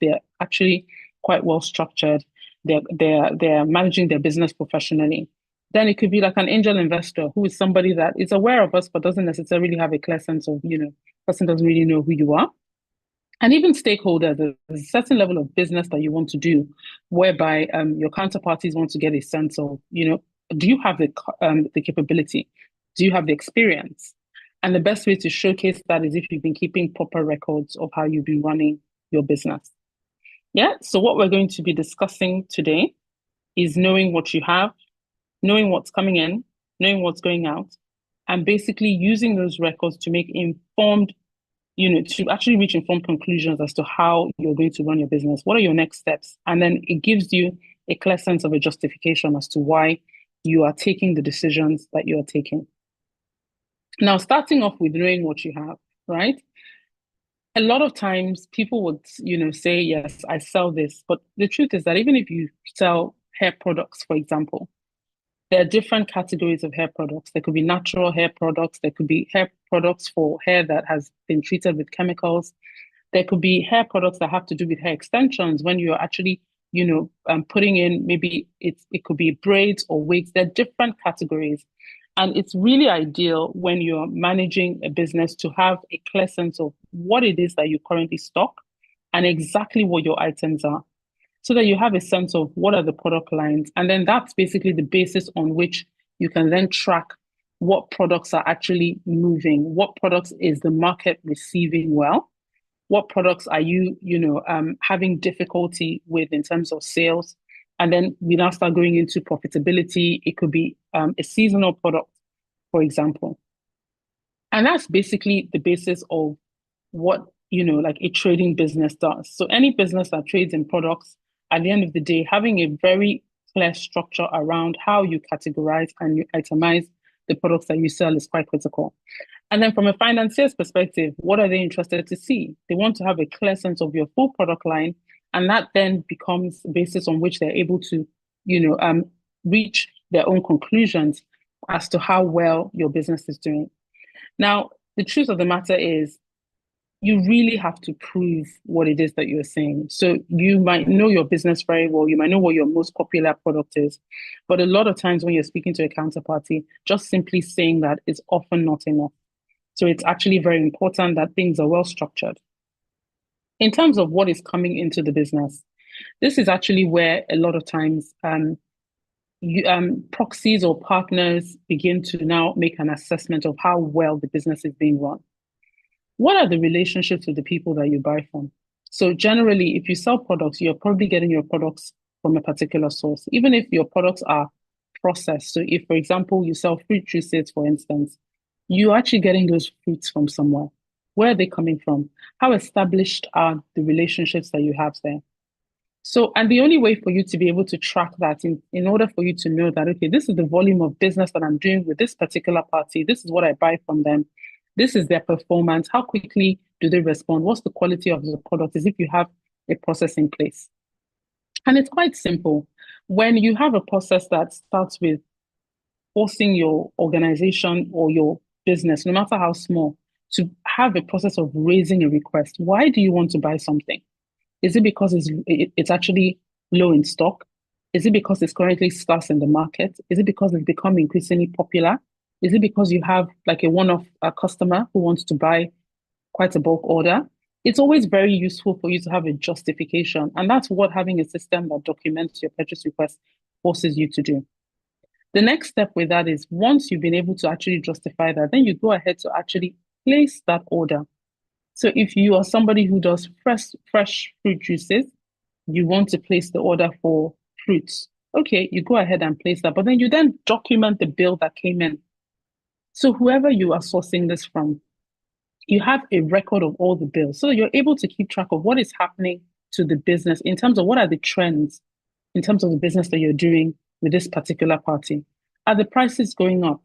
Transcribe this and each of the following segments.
They're actually quite well structured. They're managing their business professionally. Then it could be like an angel investor who is somebody that is aware of us but doesn't necessarily have a clear sense of, person doesn't really know who you are. And even stakeholders, there's a certain level of business that you want to do, whereby your counterparties want to get a sense of, do you have the capability? Do you have the experience? And the best way to showcase that is if you've been keeping proper records of how you've been running your business. Yeah. So what we're going to be discussing today is knowing what you have, knowing what's coming in, knowing what's going out, and basically using those records to make informed, to actually reach informed conclusions as to how you're going to run your business. What are your next steps? And then it gives you a clear sense of a justification as to why you are taking the decisions that you are taking. Now, starting off with knowing what you have, right? A lot of times people would, say, yes, I sell this. But the truth is that even if you sell hair products, for example, there are different categories of hair products. There could be natural hair products. There could be hair products for hair that has been treated with chemicals. There could be hair products that have to do with hair extensions when you're actually, putting in, maybe it could be braids or wigs. There are different categories. And it's really ideal when you're managing a business to have a clear sense of what it is that you currently stock and exactly what your items are, so that you have a sense of what are the product lines. And then that's basically the basis on which you can then track what products are actually moving, what products is the market receiving well, what products are you, having difficulty with in terms of sales. And then we now start going into profitability. It could be a seasonal product, for example. And that's basically the basis of what, like a trading business does. So any business that trades in products, at the end of the day, having a very clear structure around how you categorize and you itemize the products that you sell is quite critical. And then from a financier's perspective, what are they interested to see? They want to have a clear sense of your full product line, and that then becomes the basis on which they're able to, reach their own conclusions as to how well your business is doing. Now, the truth of the matter is, you really have to prove what it is that you're saying. So you might know your business very well. You might know what your most popular product is. But a lot of times when you're speaking to a counterparty, just simply saying that is often not enough. So it's actually very important that things are well structured. In terms of what is coming into the business, this is actually where a lot of times proxies or partners begin to now make an assessment of how well the business is being run. What are the relationships with the people that you buy from? So generally, if you sell products, you're probably getting your products from a particular source, even if your products are processed. So if, for example, you sell fruit juices, for instance, you're actually getting those fruits from somewhere. Where are they coming from? How established are the relationships that you have there? So, and the only way for you to be able to track that in order for you to know that, okay, this is the volume of business that I'm doing with this particular party, this is what I buy from them, this is their performance, how quickly do they respond, what's the quality of the product, is if you have a process in place. And it's quite simple. When you have a process that starts with forcing your organization or your business, no matter how small, to have a process of raising a request. Why do you want to buy something? Is it because it's actually low in stock? Is it because it's currently scarce in the market? Is it because it's become increasingly popular? Is it because you have like a one-off customer who wants to buy quite a bulk order? It's always very useful for you to have a justification. And that's what having a system that documents your purchase request forces you to do. The next step with that is once you've been able to actually justify that, then you go ahead to actually place that order. So if you are somebody who does fresh fruit juices, you want to place the order for fruits. Okay, you go ahead and place that, but then you then document the bill that came in. So whoever you are sourcing this from, you have a record of all the bills. So you're able to keep track of what is happening to the business in terms of what are the trends in terms of the business that you're doing with this particular party. Are the prices going up?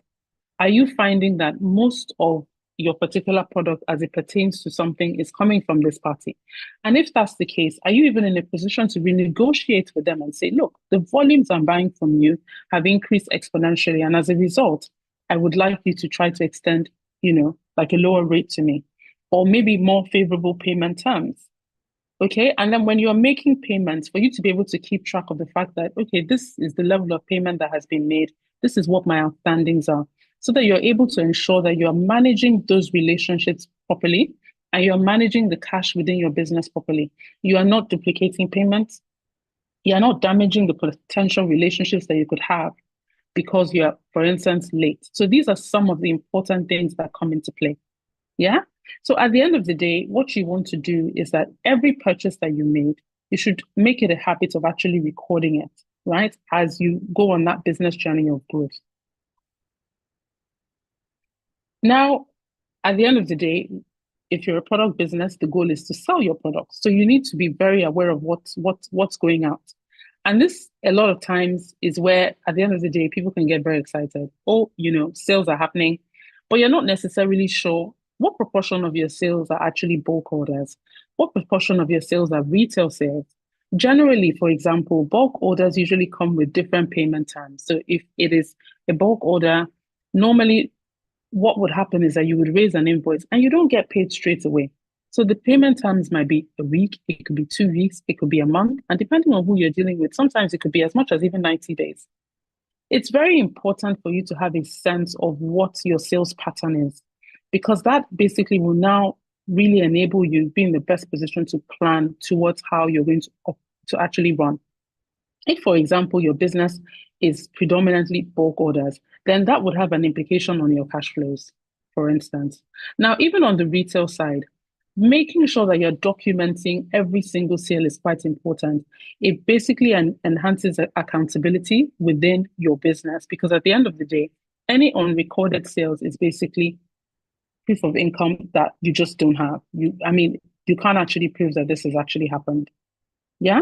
Are you finding that most of your particular product as it pertains to something is coming from this party? And if that's the case, are you even in a position to renegotiate with them and say, look, the volumes I'm buying from you have increased exponentially. And as a result, I would like you to try to extend, like a lower rate to me, or maybe more favorable payment terms. Okay. And then when you're making payments, for you to be able to keep track of the fact that, okay, this is the level of payment that has been made, this is what my outstandings are, so that you're able to ensure that you're managing those relationships properly and you're managing the cash within your business properly. You are not duplicating payments. You are not damaging the potential relationships that you could have because you're, for instance, late. So these are some of the important things that come into play. Yeah. So at the end of the day, what you want to do is that every purchase that you made, you should make it a habit of actually recording it, right? As you go on that business journey of growth. Now, at the end of the day, if you're a product business, the goal is to sell your products. So you need to be very aware of what's going out. And this a lot of times is where at the end of the day, people can get very excited. Oh, sales are happening, but you're not necessarily sure what proportion of your sales are actually bulk orders, what proportion of your sales are retail sales. Generally, for example, bulk orders usually come with different payment terms. So if it is a bulk order, normally what would happen is that you would raise an invoice and you don't get paid straight away. So the payment terms might be a week, it could be 2 weeks, it could be a month, and depending on who you're dealing with, sometimes it could be as much as even 90 days. It's very important for you to have a sense of what your sales pattern is, because that basically will now really enable you be in the best position to plan towards how you're going to actually run. If, for example, your business is predominantly bulk orders, then that would have an implication on your cash flows, for instance. Now, even on the retail side, making sure that you're documenting every single sale is quite important. It basically enhances accountability within your business because at the end of the day, any unrecorded sales is basically proof of income that you just don't have. You can't actually prove that this has actually happened. Yeah.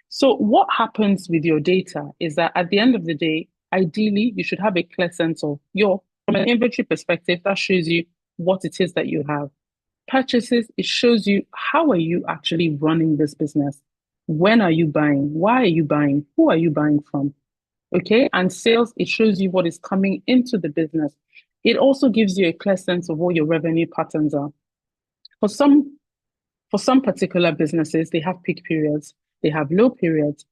So what happens with your data is that at the end of the day, ideally, you should have a clear sense of from an inventory perspective, that shows you what it is that you have. Purchases, it shows you how are you actually running this business? When are you buying? Why are you buying? Who are you buying from? Okay. And sales, it shows you what is coming into the business. It also gives you a clear sense of what your revenue patterns are. For some for some particular businesses, they have peak periods, they have low periods.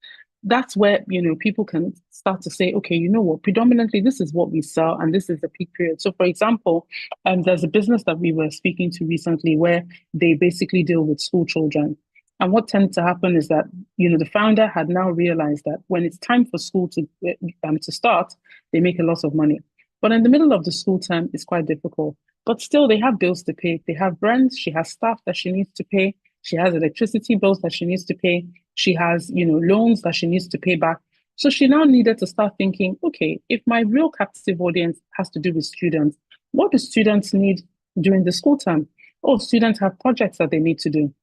That's where, people can start to say, okay, you know what, predominantly this is what we sell and this is the peak period. So for example, there's a business that we were speaking to recently where they basically deal with school children. And what tends to happen is that, the founder had now realized that when it's time for school to start, they make a lot of money. But in the middle of the school term, it's quite difficult. But still, they have bills to pay. They have rent. She has staff that she needs to pay. She has electricity bills that she needs to pay. She has, loans that she needs to pay back. So she now needed to start thinking, okay, if my real captive audience has to do with students, what do students need during the school term? Oh, students have projects that they need to do.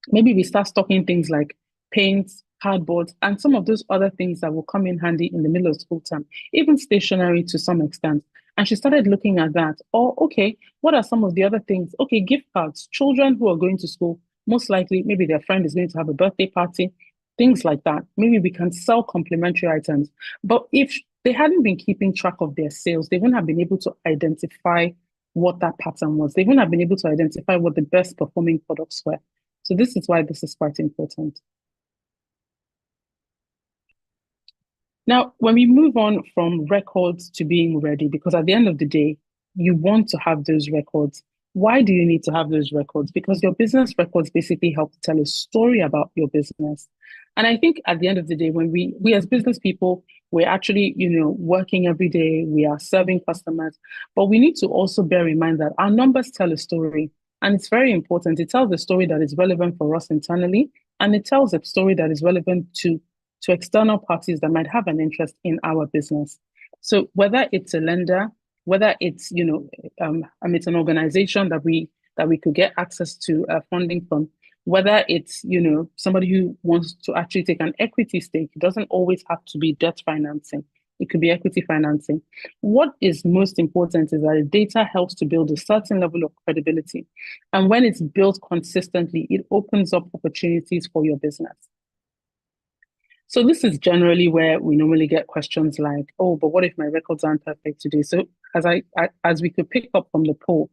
Maybe we start stocking things like paints, cardboard, and some of those other things that will come in handy in the middle of school term, even stationery to some extent. And she started looking at that. Or, okay, what are some of the other things? Okay, gift cards. Children who are going to school, most likely, maybe their friend is going to have a birthday party, things like that. Maybe we can sell complementary items. But if they hadn't been keeping track of their sales, they wouldn't have been able to identify what that pattern was. They wouldn't have been able to identify what the best performing products were. So this is why this is quite important. Now, when we move on from records to being ready, because at the end of the day, you want to have those records. Why do you need to have those records? Because your business records basically help to tell a story about your business. And I think at the end of the day, when we as business people, we're actually, working every day, we are serving customers, but we need to also bear in mind that our numbers tell a story. And it's very important. It tells a story that is relevant for us internally, and it tells a story that is relevant to external parties that might have an interest in our business. So whether it's a lender, whether it's an organization that we could get access to funding from, whether it's somebody who wants to actually take an equity stake, it doesn't always have to be debt financing. It could be equity financing. What is most important is that the data helps to build a certain level of credibility. And when it's built consistently, it opens up opportunities for your business. So this is generally where we normally get questions like, "Oh, but what if my records aren't perfect today?" So as we could pick up from the poll,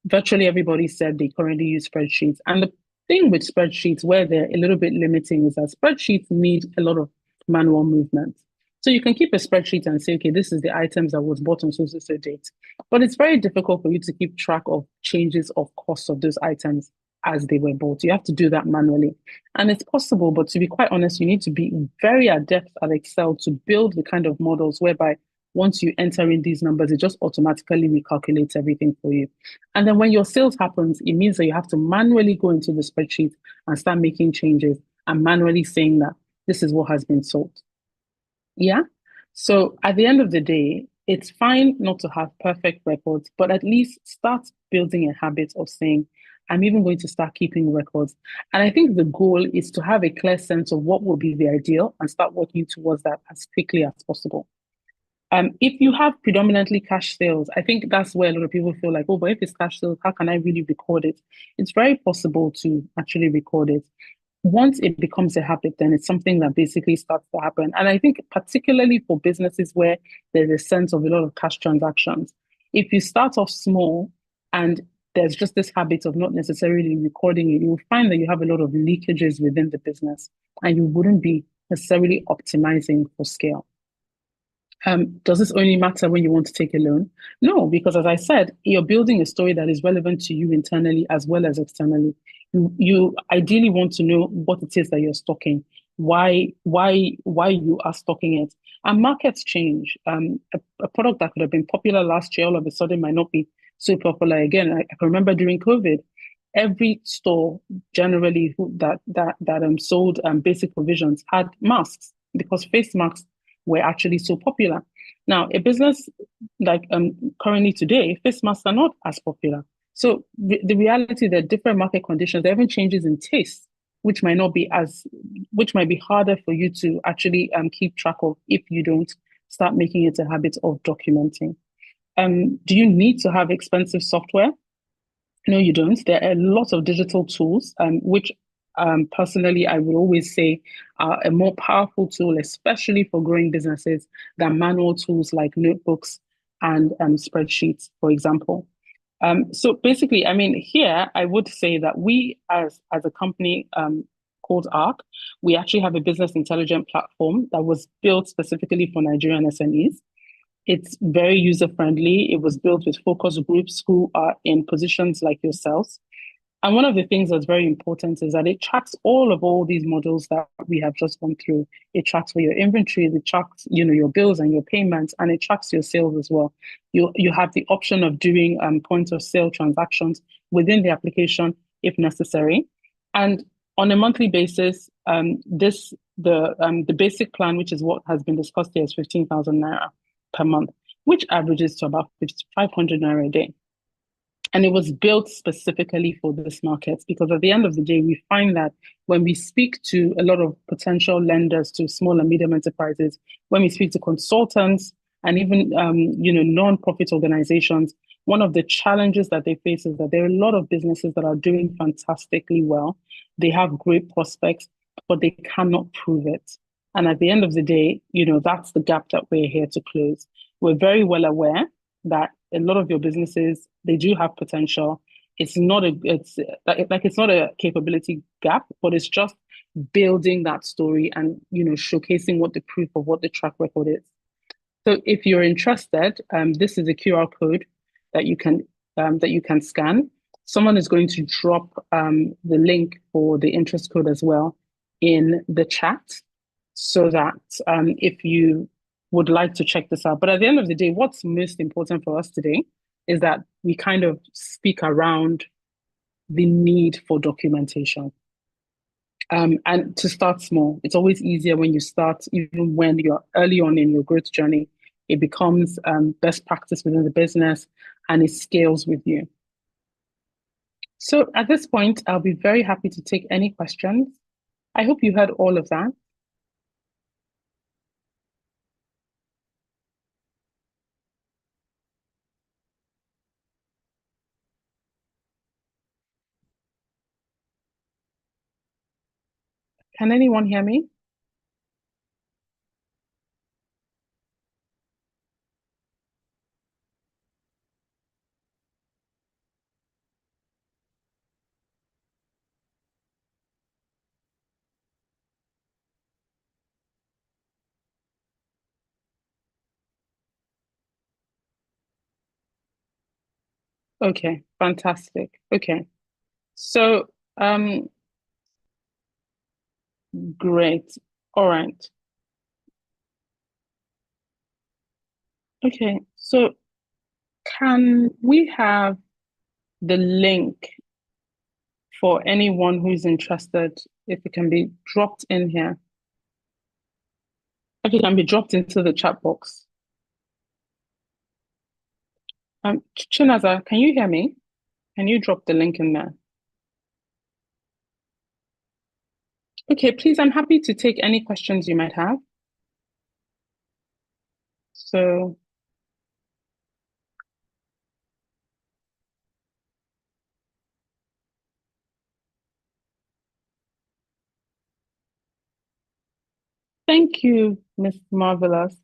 virtually everybody said they currently use spreadsheets, and thing with spreadsheets where they're a little bit limiting is that spreadsheets need a lot of manual movement. So you can keep a spreadsheet and say, okay, this is the items that was bought on so so so date. But it's very difficult for you to keep track of changes of cost of those items as they were bought. You have to do that manually. And it's possible, but to be quite honest, you need to be very adept at Excel to build the kind of models whereby once you enter in these numbers, it just automatically recalculates everything for you. And then when your sales happens, it means that you have to manually go into the spreadsheet and start making changes and manually saying that this is what has been sold. Yeah. So at the end of the day, it's fine not to have perfect records, but at least start building a habit of saying, I'm even going to start keeping records. And I think the goal is to have a clear sense of what will be the ideal and start working towards that as quickly as possible. If you have predominantly cash sales, I think that's where a lot of people feel like, oh, but if it's cash sales, how can I really record it? It's very possible to actually record it. Once it becomes a habit, then it's something that basically starts to happen. And I think particularly for businesses where there's a sense of a lot of cash transactions, if you start off small and there's just this habit of not necessarily recording it, you'll find that you have a lot of leakages within the business and you wouldn't be necessarily optimizing for scale. Does this only matter when you want to take a loan? No, because as I said, you're building a story that is relevant to you internally as well as externally. You ideally want to know what it is that you're stocking, why you are stocking it. And markets change. A product that could have been popular last year all of a sudden might not be so popular again. I can remember during COVID, every store generally that sold basic provisions had masks because face masks were actually so popular. Now, a business like currently today, face masks are not as popular. So the reality that different market conditions, there are even changes in taste, which might not be as, which might be harder for you to actually keep track of if you don't start making it a habit of documenting. Do you need to have expensive software? No, you don't. There are a lot of digital tools, which personally I would always say are a more powerful tool, especially for growing businesses, than manual tools like notebooks and spreadsheets, for example. So basically, I mean, here I would say that we, as a company called ARC, we actually have a business intelligence platform that was built specifically for Nigerian SMEs. It's very user friendly. It was built with focus groups who are in positions like yourselves. And one of the things that's very important is that it tracks all these models that we have just gone through. It tracks for your inventory, it tracks, your bills and your payments, and it tracks your sales as well. You have the option of doing point of sale transactions within the application if necessary. And on a monthly basis, the basic plan, which is what has been discussed here, is 15,000 naira per month, which averages to about 500 naira a day. And it was built specifically for this market because at the end of the day, we find that when we speak to a lot of potential lenders to small and medium enterprises, when we speak to consultants and even non-profit organizations, one of the challenges that they face is that there are a lot of businesses that are doing fantastically well. They have great prospects, but they cannot prove it. And at the end of the day, that's the gap that we're here to close. We're very well aware that a lot of your businesses, they do have potential. It's not it's not a capability gap, but it's just building that story and showcasing what the proof of what the track record is. So if you're interested, this is a QR code that you can scan. Someone is going to drop the link for the interest code as well in the chat, so that if you would like to check this out. But at the end of the day, what's most important for us today is that we kind of speak around the need for documentation. And to start small, it's always easier when you start, even when you're early on in your growth journey, it becomes best practice within the business and it scales with you. So at this point, I'll be very happy to take any questions. I hope you heard all of that. Can anyone hear me? Okay, fantastic. Okay. So, great. All right. Okay. So, can we have the link for anyone who's interested, if it can be dropped in here? If it can be dropped into the chat box. Chinaza, can you hear me? Can you drop the link in there? Okay, please, I'm happy to take any questions you might have. So, thank you, Miss Marvelous.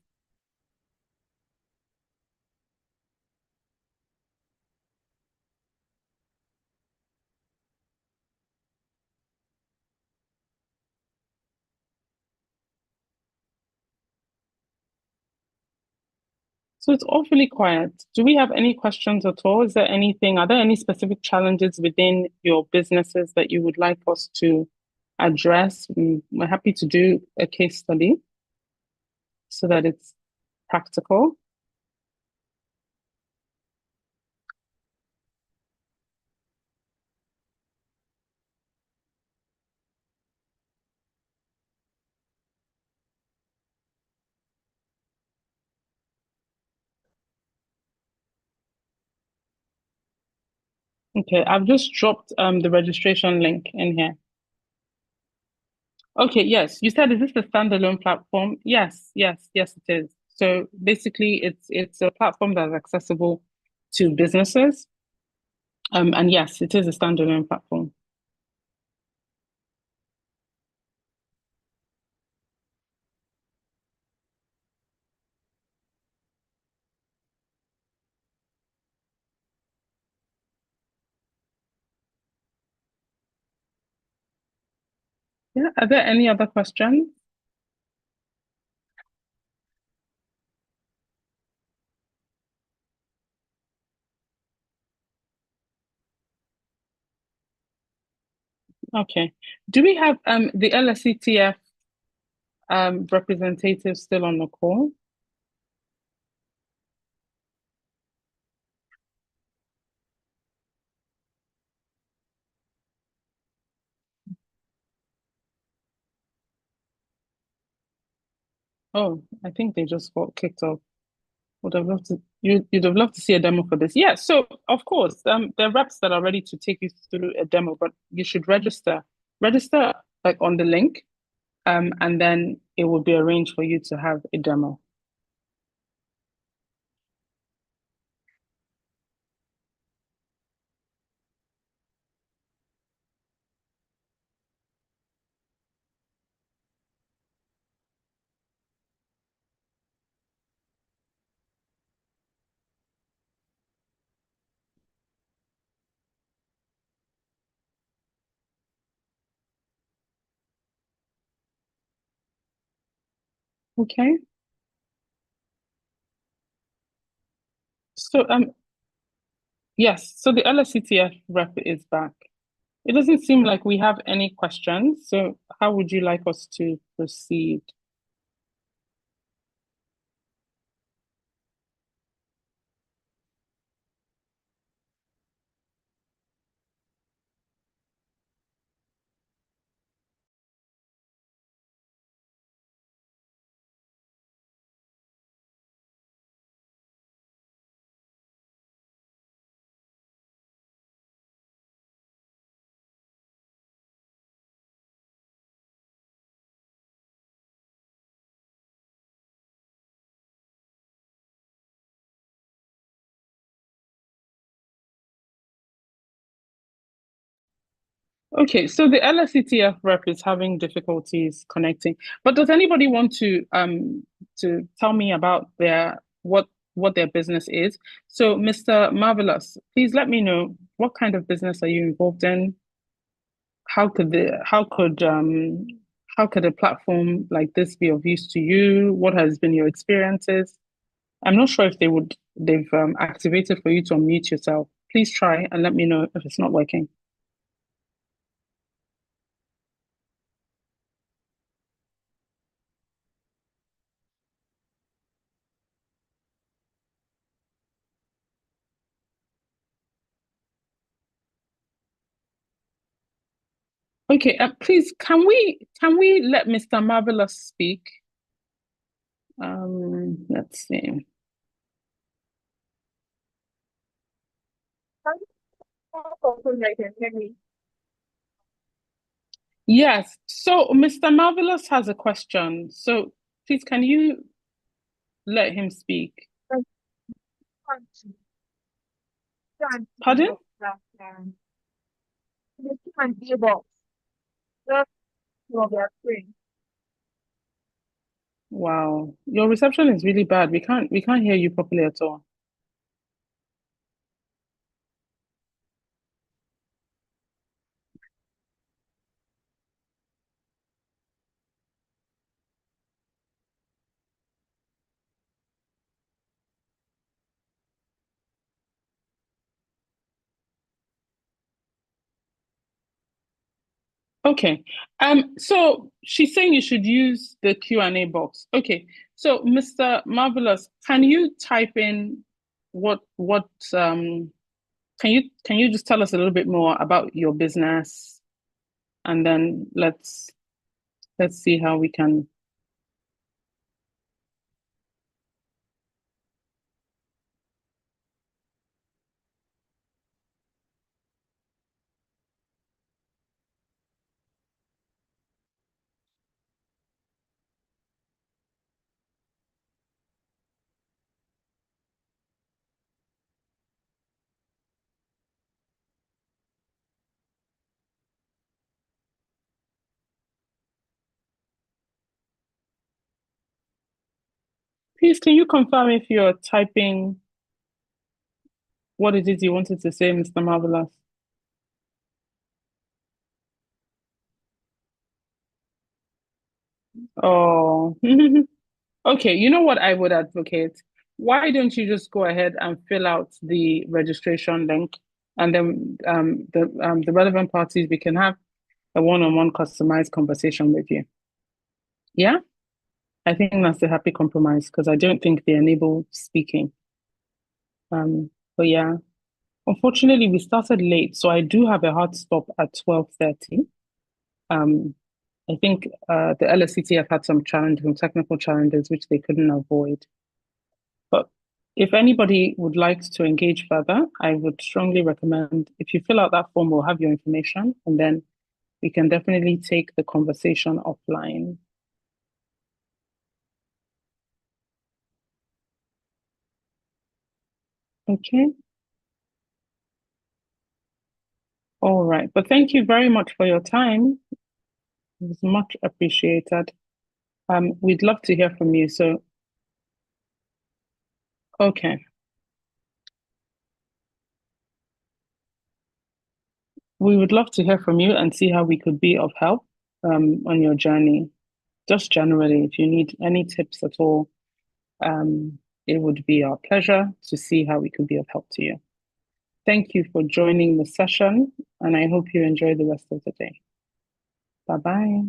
So it's awfully quiet. Do we have any questions at all? Is there anything, are there any specific challenges within your businesses that you would like us to address? We're happy to do a case study so that it's practical. Okay, I've just dropped the registration link in here. Okay, yes. You said, is this a standalone platform? Yes, yes, yes, it is. So basically it's a platform that's accessible to businesses. And yes, it is a standalone platform. Yeah. Are there any other questions? Okay. Do we have the LSETF representative still on the call? Oh, I think they just got kicked off. Would have loved to you'd have loved to see a demo for this. Yeah, so of course, there are reps that are ready to take you through a demo, but you should register. Register like on the link, and then it will be arranged for you to have a demo. Okay. So yes, so the LSCTF rep is back. It doesn't seem like we have any questions. So how would you like us to proceed? Okay, so the LSETF rep is having difficulties connecting. But does anybody want to tell me about what their business is? So, Mr. Marvelous, please let me know, what kind of business are you involved in? How could how could a platform like this be of use to you? What has been your experiences? I'm not sure if they've activated for you to unmute yourself. please try and let me know if it's not working. Okay, please, can we let Mr. Marvelous speak? Let's see. Yes. So Mr. Marvelous has a question. So please, can you let him speak? Pardon? Wow. Your reception is really bad. We can't hear you properly at all. Okay. So she's saying you should use the Q&A box. Okay. So Mr. Marvelous, can you type in what can you just tell us a little bit more about your business, and then let's see how we can. Please, can you confirm if you're typing what it is you wanted to say, Mr. Marvelous? Oh, okay. You know what I would advocate? Why don't you just go ahead and fill out the registration link, and then the relevant parties, we can have a one-on-one customized conversation with you. Yeah, I think that's the happy compromise because I don't think they enable speaking. But yeah, unfortunately, we started late, so I do have a hard stop at 12:30. Um, I think the LSCT had some challenges, some technical challenges, which they couldn't avoid. But if anybody would like to engage further, I would strongly recommend if you fill out that form, we'll have your information, and then we can definitely take the conversation offline. Okay. All right. But thank you very much for your time. It was much appreciated. We'd love to hear from you. So, okay. We would love to hear from you and see how we could be of help on your journey. Just generally, if you need any tips at all, it would be our pleasure to see how we could be of help to you. Thank you for joining the session, and I hope you enjoy the rest of the day. Bye bye.